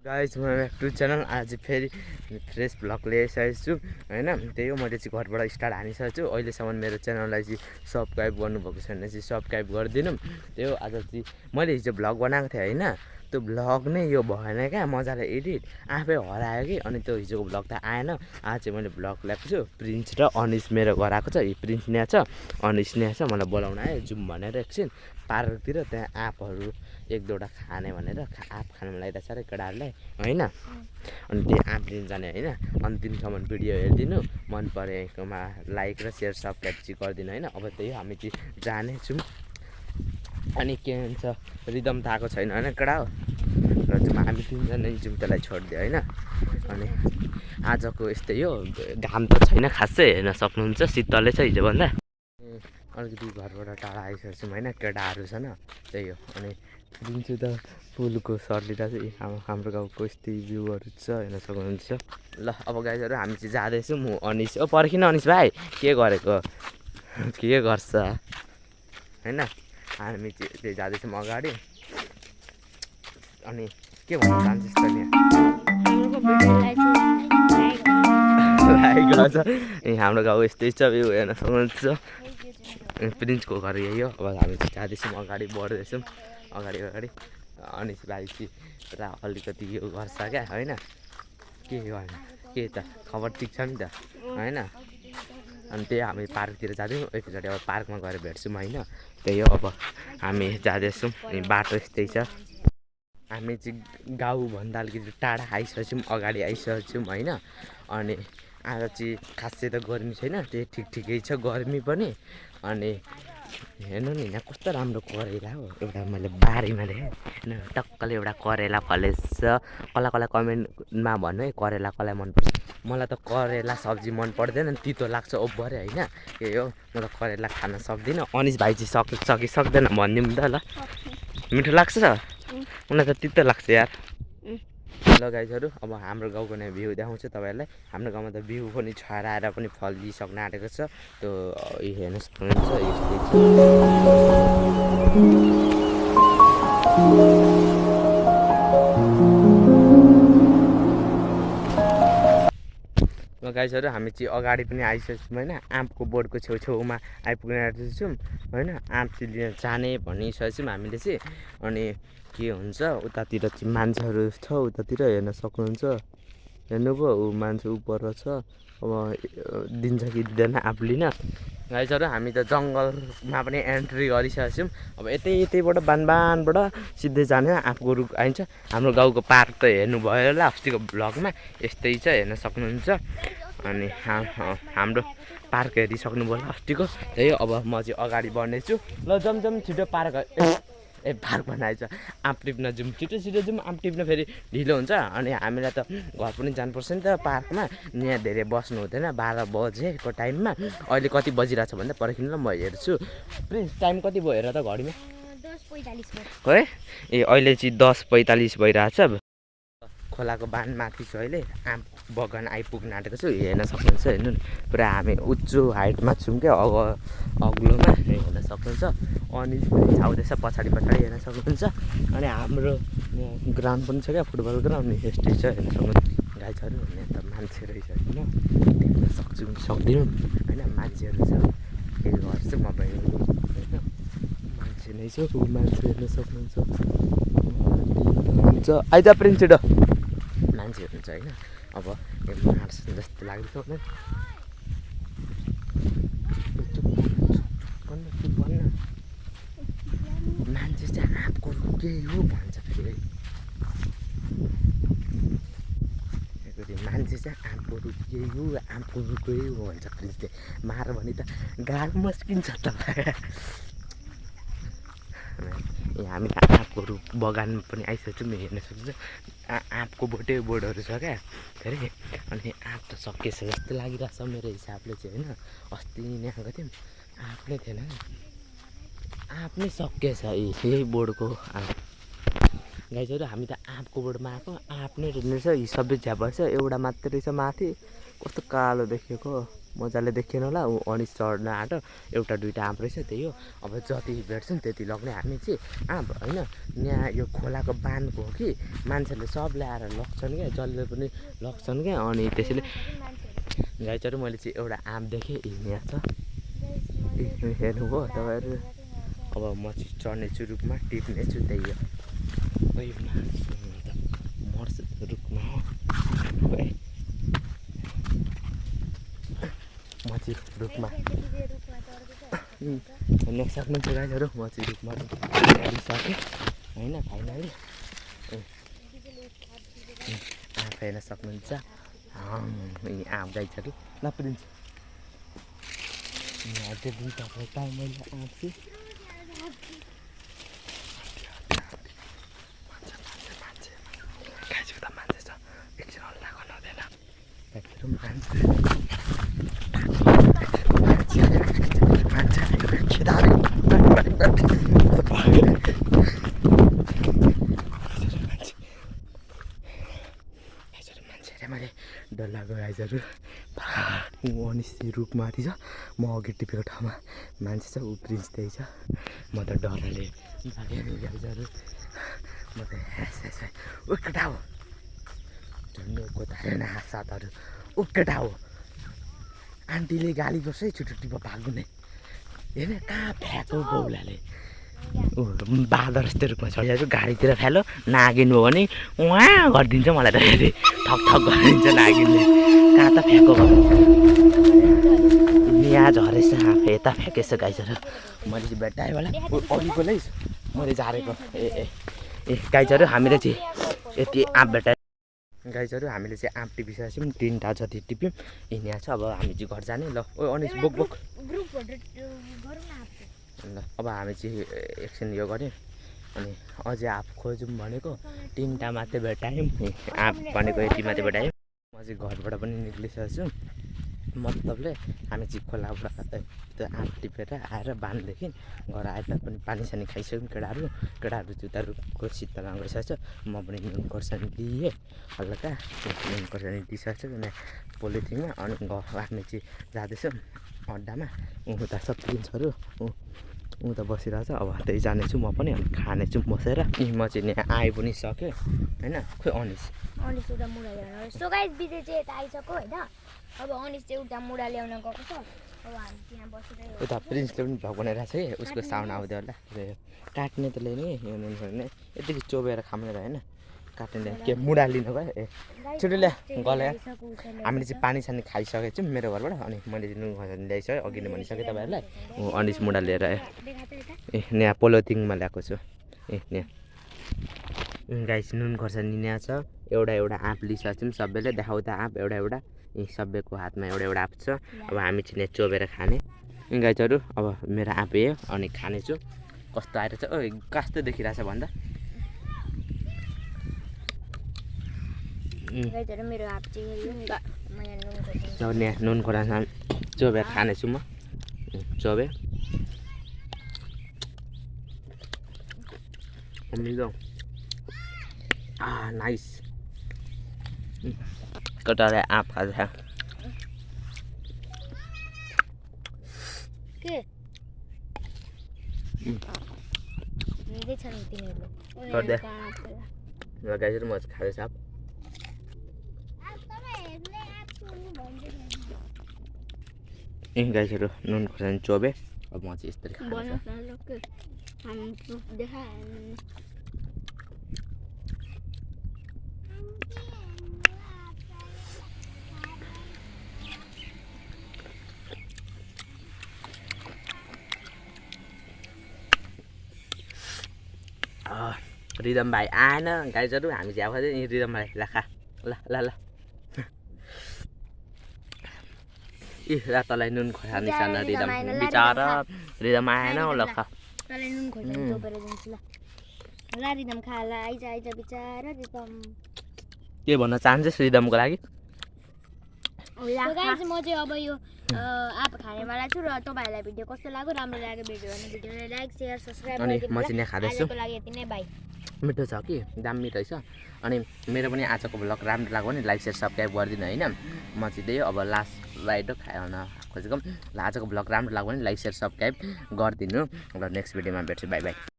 Guys म back to channel. आज फेरि फ्रेस भ्लग ल्याइसकेको छु होइन। त्यही हो, मैले चाहिँ घरबाट स्टार्ट हानिसकेको छु। अहिलेसम्म मेरो च्यानललाई चाहिँ सब्सक्राइब गर्नुभएको छैन भने चाहिँ सब्सक्राइब गरिदिनु। त्यही हो, आज चाहिँ मैले हिजो भ्लग बनाएको थिएँ होइन। त्यो भ्लग नै यो भएन क्या, मजाले एडिट आफै हरायो कि। अनि त्यो हिजोको भ्लग त आएन। आज चाहिँ मैले भ्लग ल्याएको छु। प्रिन्स र अनिस मेरो घर आएको छ। प्रिन्स यहाँ छ, अनिस यहाँ छ। मलाई बोलाउन आयो जाउँ भनेर एकछिन पार्कतिर। त्यहाँ आँपहरू एक दुईवटा खाने भनेर आँप खानु लागिरहेको छ अरे केटाहरूलाई होइन। अनि त्यही आँप लिनु जाने होइन। अन्तिमसम्म भिडियो हेरिदिनु, मन परेकोमा लाइक र सेयर सब्सक्राइब चाहिँ गरिदिनु होइन। अब त्यही हामी चाहिँ जानेछौँ। अनि के भन्छ, रिदम त आएको छैन होइन केटा हो र जाउँ हामी तिनजना जाउँ, त्यसलाई छोडिदियो होइन। अनि आजको यस्तै हो, घाम त छैन खासै, हेर्न सक्नुहुन्छ शीतलै छ हिजोभन्दा। अलिकति घरबाट टाढा आइसकेको छौँ होइन, केटाहरू छ न त्यही हो। अनि दिन्छु त फुलको सर्लीलाई चाहिँ हाम्रो गाउँको यस्तै भ्यूहरू छ, हेर्न सक्नुहुन्छ। ल अब गाइजहरू हामी चाहिँ जाँदैछौँ। म अनिस ओ पर्खिन अनिस भाइ, के गरेको के गर्छ होइन। हामी चाहिँ त्यही जाँदैछौँ अगाडि। अनि के भन्नु चाहन्छस् त नि लाइक गर्छ। अनि हाम्रो गाउँ यस्तै छ, भ्यू हेर्न सक्नुहुन्छ। प्रिन्सको घर यही हो। अब हामी चाहिँ जाँदैछौँ अगाडि बढ्दैछौँ अगाडि। अनिस भाइ चाहिँ पुरा अलिकति यो गर्छ क्या होइन। के गर्ने, के त खबर ठिक छ नि त होइन। अनि त्यही हामी पार्कतिर जाँदैछौँ। एकचोटि अब पार्कमा गएर भेट्छौँ होइन। त्यही हो, अब हामी जाँदैछौँ। बाटो यस्तै छ। हामी चाहिँ गाउँभन्दा अलिकति टाढा आइसकेको छौँ, अगाडि आइसकेको छौँ होइन। अनि आज चाहिँ खासै त गर्मी छैन, त्यही ठिकै छ गर्मी पनि। अनि हेर्नु नि यहाँ कस्तो राम्रो करेला हो, एउटा मैले बारीमा देखेँ होइन। टक्कले एउटा करेला फलेछ। कसलाई कसलाई कमेन्टमा भन्नु है करेला कसलाई मनपर्छ। मलाई त करेला सब्जी मन पर्दैन, तितो लाग्छ ओभरै होइन। यही हो, म त करेला खान सक्दिनँ। अनिस भाइ चाहिँ सक्दैन भनिदिउँ त ल। मिठो लाग्छ मलाई त तितो लाग्छ यार। ल गाइजहरू, अब हाम्रो गाउँको नै भ्यू देखाउँछु तपाईँहरूलाई। हाम्रो गाउँमा त भ्यू पनि छराएर पनि फलिसक्न आँटेको छ। त्यो हेर्न सक्नुहुन्छ यस्तै छ। ल गाइजहरू, हामी चाहिँ अगाडि पनि आइसकेको छौँ होइन। आँपको बोर्डको छेउछेउमा आइपुग्न आँटेको छौँ होइन। आँप चाहिँ लिन जाने भनिसकेको छौँ हामीले चाहिँ। अनि के हुन्छ, उतातिर चाहिँ मान्छेहरू छ, उतातिर हेर्न सक्नुहुन्छ। हेर्नुभयो, ऊ मान्छे उपर छ। अब दिन्छ कि दिँदैन आँप लिन। गाइजहरू, हामी त जङ्गलमा पनि एन्ट्री गरिसकेको छौँ। अब यतैबाट बानबाट सिधै जाने आँपको रुख आइन्छ। हाम्रो गाउँको पार्क त हेर्नुभयो होला अस्तिको भ्लगमा, यस्तै छ हेर्न सक्नुहुन्छ। अनि हाम्रो पार्क हेरिसक्नुभयो होला अस्तिको। त्यही हो, अब म चाहिँ अगाडि बढ्नेछु। ल जाउँ छिटो पार्क पार्क बनाएछ। आँप टिप्न जाउँ, छिटो जाउँ आँप टिप्न, फेरि ढिलो हुन्छ। अनि हामीलाई त घर पनि जानुपर्छ नि त पार्कमा। यहाँ धेरै बस्नु हुँदैन 12 बजेको टाइममा। अहिले कति बजिरहेको छ भन्दा पर्खिनु ल, म हेर्छु। प्रिन्स टाइम कति भयो हेर त घडीमा। 10:45 भयो है। ए अहिले चाहिँ 10:45 भइरहेछ। खोलाको बाँधमाथि छु अहिले, आँप बगान आइपुग्न आँटेको छु। हेर्न सक्नुहुन्छ, हेर्नु नि पुरा हामी उच्चो हाइटमा छौँ क्या, अग्लोमा हेर्न सक्नुहुन्छ। अनि छाउँदैछ पछाडि हेर्न सक्नुहुन्छ। अनि हाम्रो यहाँ ग्राउन्ड पनि छ क्या, फुटबल ग्राउन्ड यस्तै छ हेर्न सक्नुहुन्छ। गाइजहरू यहाँ त मान्छे रहेछ होइन, देख्न सक्छु सक्दिनँ होइन। मान्छेहरू छ, के गर्छु म पनि होइन। मान्छे नै छ, ऊ मान्छे हेर्न सक्नुहुन्छ। हुन्छ आइज प्रिन्स छिटो, मान्छे हुन्छ होइन। अब मार्छ जस्तो लाग्दैछ होइन। मान्छे चाहिँ आँपको केही हो भन्छ फेरि। मान्छे चाहिँ आँपको रुख केही हो, आँपको रुखै हो भन्छ प्रिन्सले। मार भने त गाह्रो मस्किन्छ त। हामी त आँपको रुख बगान पनि आइसकेको छौँ, हेर्न सक्नुहुन्छ। आँपको बोटहरू छ क्या फेरि। अनि आँप त सकिएछ जस्तो लागिरहेछ मेरो हिसाबले चाहिँ होइन। अस्ति नै आएको थियौँ, आँप नै थिएन, आँप नै सकिएछ यही बोर्डको आँप। गाइजहरू, हामी त आँपको बोर्डमा आएको, आँप नै रहेछ। यी सबै झ्याप भएछ, एउटा मात्रै रहेछ माथि, कस्तो कालो देखेको। मजाले देखिएन होला ऊ अनिस चढ्न आँट एउटा दुइटा आँप रहेछ त्यही हो अब जति भेट्छौँ त्यति लग्ने हामी चाहिँ आँप होइन यहाँ यो खोलाको बाँधको हो कि मान्छेले सब ल्याएर लग्छन् क्या जसले पनि लग्छन् क्या अनि त्यसैले गाइजहरू मैले चाहिँ एउटा आँप देखेँ यहाँ छ हेर्नुभयो तपाईँहरू अब म चाहिँ चढ्नेछु रुखमा टिप्नेछु त्यही हो मर्छ रुखमा हो है म चाहिँ रुखमा नेक्स्ट सक्नुहुन्छ गाइजहरू म चाहिँ रुखमा चढिसकेँ होइन फाइनली आँप हेर्न सक्नुहुन्छ आँप गाइजहरू नपुरिन्छ दिन तपाईँ मैले आँप चाहिँ मैले डर लाग्यो गाइजहरू अनिसी रुखमाथि छ म अघि टिपेको ठाउँमा मान्छे छ ऊ प्रिन्स त्यही छ म त डरले लाग्यो नि गाइजहरू म त ऊ केटा हो झुन्डको धारेन साथहरू ऊ केटा हो आन्टीले गाली गर्छ है छिटो टिप भाग्नु नै हेर्न कहाँ फ्याँको बौलाले ऊ बाँदर जस्तै रुखमा चढिरहेको गाडीतिर फ्यालो नागिनु हो भने उहाँ गरिदिन्छ मलाई त ठक ठक गरिदिन्छ नागिनले कहाँ त फ्याँको यहाँ झरेछ आँप यता फ्याँकेछ गाइजहरू मैले चाहिँ भेट्टाएँ होला अघिको नै मैले झारेको ए गाइजहरू हामीले चाहिँ यति आँप भेट्टायो गाइजहरू हामीले चाहिँ आँप टिपिसकेको छौँ 3टा जति टिप्यौँ यहाँ छ अब हामी चाहिँ घर जाने ल ओ अनिस बोक बोक ल अब हामी चाहिँ एकछिन यो गऱ्यौँ अनि अझै आँप खोजौँ भनेको 3टा मात्रै भेटायौँ आँप भनेको यति मात्रै भेटायौँ म चाहिँ घरबाट पनि निक्लिसकेको छु मतलबले हामी चाहिँ खोलाबाट त्यो आँप टिपेर आएर बाँधदेखि घर आएर पनि पानी सानी खाइसक्यौँ केटाहरू चाहिँ उता रुखको शीतलमा गइसकेको छ म पनि नुन खोर्सानी दिएँ हल्का नुन खोर्सानी दिइसकेको छु अनि पोलिथिनमा अनि राख्ने चाहिँ जाँदैछु अड्डामा उता सब प्रिन्सहरू ऊ त बसिरहेको छ अब त्यही जानेछु म पनि अनि खानेछु बसेर म चाहिँ यहाँ आइ पनि सकेँ होइन खोइ अनिस उता मुढा ल्याउन सो गाइस बिजे चाहिँ यता आइसक्यो होइन अब अनिस चाहिँ उता मुढा ल्याउन गएको छ अब हामी त्यहाँ बसिरहेको उता प्रिन्सले पनि भ्लग बनाइरहेको छ कि उसको साउन्ड आउँदै होला काट्ने त ल्याउने यो नुन खोर्ने यतिकै चोबेर खाने त होइन काट्ने के मुढा लिनु भयो ए छिटो ल्या गले हामीले चाहिँ पानी सानी खाइसकेको छौँ मेरो घरबाट अनि मैले चाहिँ नुन खोर्सानी ल्याइसकेँ अघि नै भनिसकेँ तपाईँहरूलाई अनिस मुढा लिएर ए यहाँ पोलोथिनमा ल्याएको छु ए यहाँ गाइस नुन खोर्सानी यहाँ छ एउटा आँप लिइसकेको छौँ सबैले देखाउ त आँप एउटा यी सबैको हातमा एउटा आँप छ अब हामी चाहिँ यहाँ चोबेर खाने गाइजहरू अब मेरो आँप यो अनि खानेछु कस्तो आइरहेछ ओ कस्तो देखिरहेछ भन्दा मेरो आँप चाहिँ यहाँ नुन खोर्सानी चोबेर खानेछु म चोबे मिल्दो नाइस कटाले आँप खान्छ के मिल्दै छ नि तिनीहरूले गर्दै र गाइजहरू म खाँदैछु आँप गाइजहरू नुन खोर्सानी चोबे अब म चाहिँ यस्तरी रिदम भाइ आएन गाइजहरू हामी चाहिँ अब रिदम भाइ ल खा ल इ रातलाई नुन खोर्सानी साना रिदम बिचारा रिदम आएन ल खा तँलाई नुन खोर्सानी चोपेर दिन्छु ल रिदम खा ल आइज बिचारा रिदम के भन्न चाहन्छस् रिदमको लागि सो गाइस म चाहिँ अब यो आप खानेवाला छु र तपाईँहरूलाई भिडियो कस्तो लाग्यो राम्रो लाग्यो भिडियो भने भिडियोलाई लाइक शेयर सब्स्क्राइब अनि गरिदिनु म होला। चाहिँ यहाँ खाँदैछु आजको लागि यति नै बाई मिठो छ कि दामी रहेछ अनि मेरो पनि आजको भ्लग राम्रो लाग्यो भने लाइक शेयर सब्सक्राइब गरिदिनु होइन म चाहिँ त्यही अब लास्ट राइडो खान खोजेको आजको भ्लग राम्रो लाग्यो भने लाइक शेयर सब्सक्राइब गरिदिनु र नेक्स्ट भिडियोमा भेट्छु बाई बाई